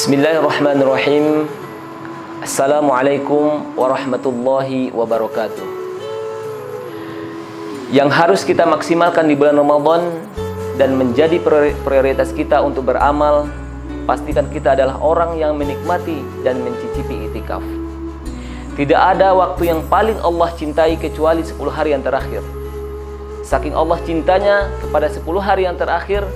Bismillahirrahmanirrahim. Assalamualaikum warahmatullahi wabarakatuh. Yang harus kita maksimalkan di bulan Ramadan dan menjadi prioritas kita untuk beramal, pastikan kita adalah orang yang menikmati dan mencicipi itikaf. Tidak ada waktu yang paling Allah cintai kecuali 10 hari yang terakhir. Saking Allah cintanya kepada 10 hari yang terakhir,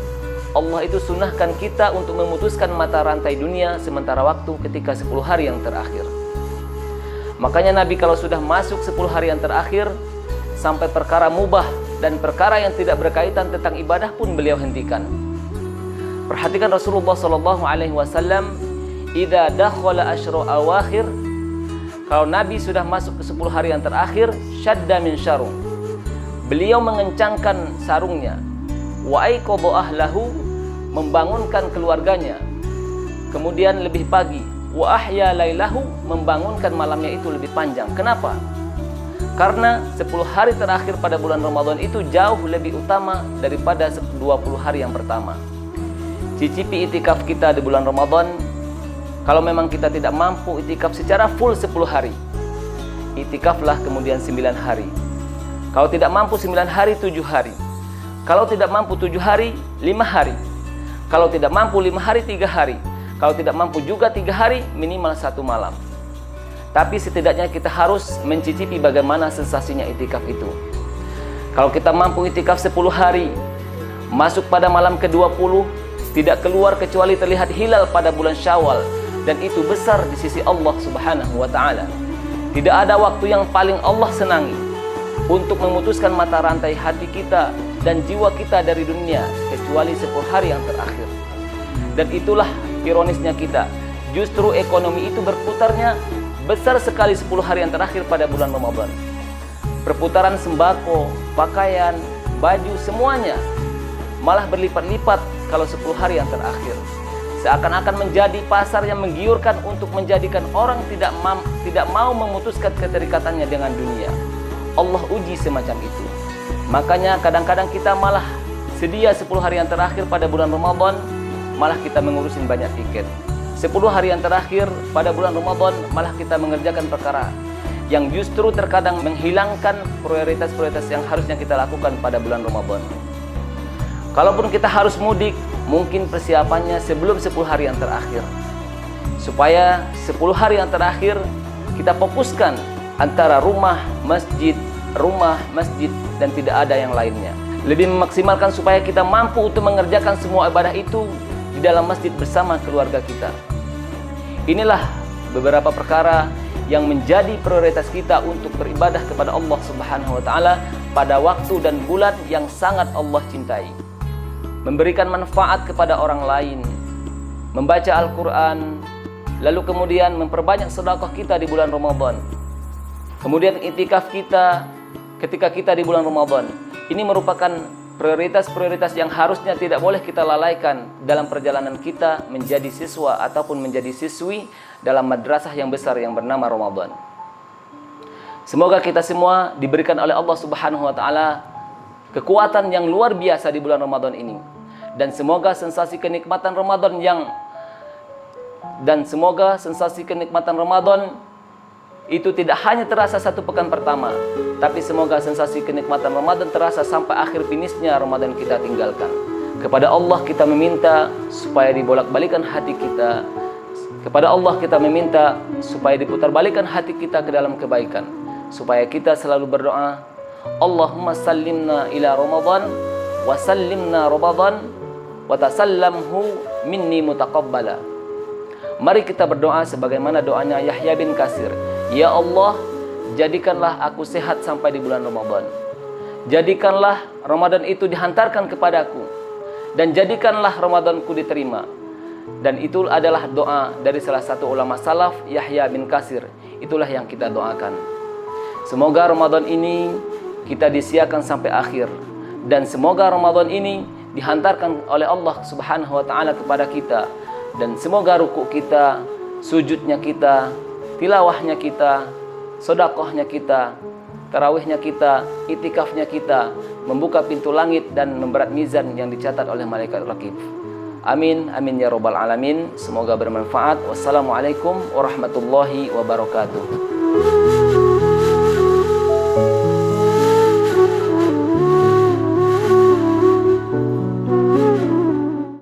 Allah itu sunnahkan kita untuk memutuskan mata rantai dunia sementara waktu ketika 10 hari yang terakhir. Makanya Nabi kalau sudah masuk 10 hari yang terakhir, sampai perkara mubah dan perkara yang tidak berkaitan tentang ibadah pun beliau hentikan. Perhatikan Rasulullah SAW, idza dakhala asyru awakhir, kalau Nabi sudah masuk ke 10 hari yang terakhir, syadda min syarung, beliau mengencangkan sarungnya, wa aiqadha ahlahu, membangunkan keluarganya, kemudian lebih pagi, wa ahya lailahu, membangunkan malamnya itu lebih panjang. Kenapa? Karena 10 hari terakhir pada bulan Ramadan itu jauh lebih utama daripada 20 hari yang pertama. Cicipi itikaf kita di bulan Ramadan. Kalau memang kita tidak mampu itikaf secara full 10 hari, itikaflah kemudian 9 hari. Kalau tidak mampu 9 hari, 7 hari. Kalau tidak mampu 7 hari, 5 hari. Kalau tidak mampu 5 hari, 3 hari. Kalau tidak mampu juga 3 hari, minimal 1 malam. Tapi setidaknya kita harus mencicipi bagaimana sensasinya itikaf itu. Kalau kita mampu itikaf 10 hari, masuk pada malam ke-20, tidak keluar kecuali terlihat hilal pada bulan Syawal, dan itu besar di sisi Allah Subhanahu wa Ta'ala. Tidak ada waktu yang paling Allah senangi untuk memutuskan mata rantai hati kita dan jiwa kita dari dunia kecuali 10 hari yang terakhir. Dan itulah ironisnya kita, justru ekonomi itu berputarnya besar sekali 10 hari yang terakhir pada bulan Ramadan. Perputaran sembako, pakaian, baju, semuanya malah berlipat-lipat kalau 10 hari yang terakhir. Seakan-akan menjadi pasar yang menggiurkan untuk menjadikan orang tidak mau memutuskan keterikatannya dengan dunia. Allah uji semacam itu. Makanya kadang-kadang kita malah sedia 10 hari yang terakhir pada bulan Ramadan, malah kita mengurusin banyak tiket. 10 hari yang terakhir pada bulan Ramadan, malah kita mengerjakan perkara yang justru terkadang menghilangkan prioritas-prioritas yang harusnya kita lakukan pada bulan Ramadan. Kalaupun kita harus mudik, mungkin persiapannya sebelum 10 hari yang terakhir. Supaya 10 hari yang terakhir kita fokuskan antara rumah, masjid, dan tidak ada yang lainnya. Lebih memaksimalkan supaya kita mampu untuk mengerjakan semua ibadah itu di dalam masjid bersama keluarga kita. Inilah beberapa perkara yang menjadi prioritas kita untuk beribadah kepada Allah Subhanahu wa Ta'ala pada waktu dan bulan yang sangat Allah cintai. Memberikan manfaat kepada orang lain, membaca Al-Quran, lalu kemudian memperbanyak sedekah kita di bulan Ramadan. Kemudian itikaf kita ketika kita di bulan Ramadan. Ini merupakan prioritas-prioritas yang harusnya tidak boleh kita lalaikan dalam perjalanan kita menjadi siswa ataupun menjadi siswi dalam madrasah yang besar yang bernama Ramadan. Semoga kita semua diberikan oleh Allah Subhanahu wa Ta'ala kekuatan yang luar biasa di bulan Ramadan ini. Dan semoga sensasi kenikmatan Ramadan itu tidak hanya terasa 1 pekan pertama, tapi semoga sensasi kenikmatan Ramadan terasa sampai akhir finishnya Ramadan kita tinggalkan. Kepada Allah kita meminta supaya dibolak-balikan hati kita. Kepada Allah kita meminta supaya diputarbalikkan hati kita ke dalam kebaikan. Supaya kita selalu berdoa, Allahumma sallimna ila Ramadan, wa sallimna Ramadan, wa tasallamhu minni mutaqabbala. Mari kita berdoa sebagaimana doanya Yahya bin Katsir. Ya Allah, jadikanlah aku sehat sampai di bulan Ramadan. Jadikanlah Ramadan itu dihantarkan kepadaku. Dan jadikanlah Ramadanku diterima. Dan itu adalah doa dari salah satu ulama salaf, Yahya bin Katsir. Itulah yang kita doakan. Semoga Ramadan ini kita disiakan sampai akhir. Dan semoga Ramadan ini dihantarkan oleh Allah Subhanahu wa Ta'ala kepada kita. Dan semoga rukuk kita, sujudnya kita, tilawahnya kita, sedekahnya kita, tarawihnya kita, itikafnya kita, membuka pintu langit dan memberat mizan yang dicatat oleh malaikat Raqib. Amin, amin ya robbal alamin. Semoga bermanfaat. Wassalamualaikum warahmatullahi wabarakatuh.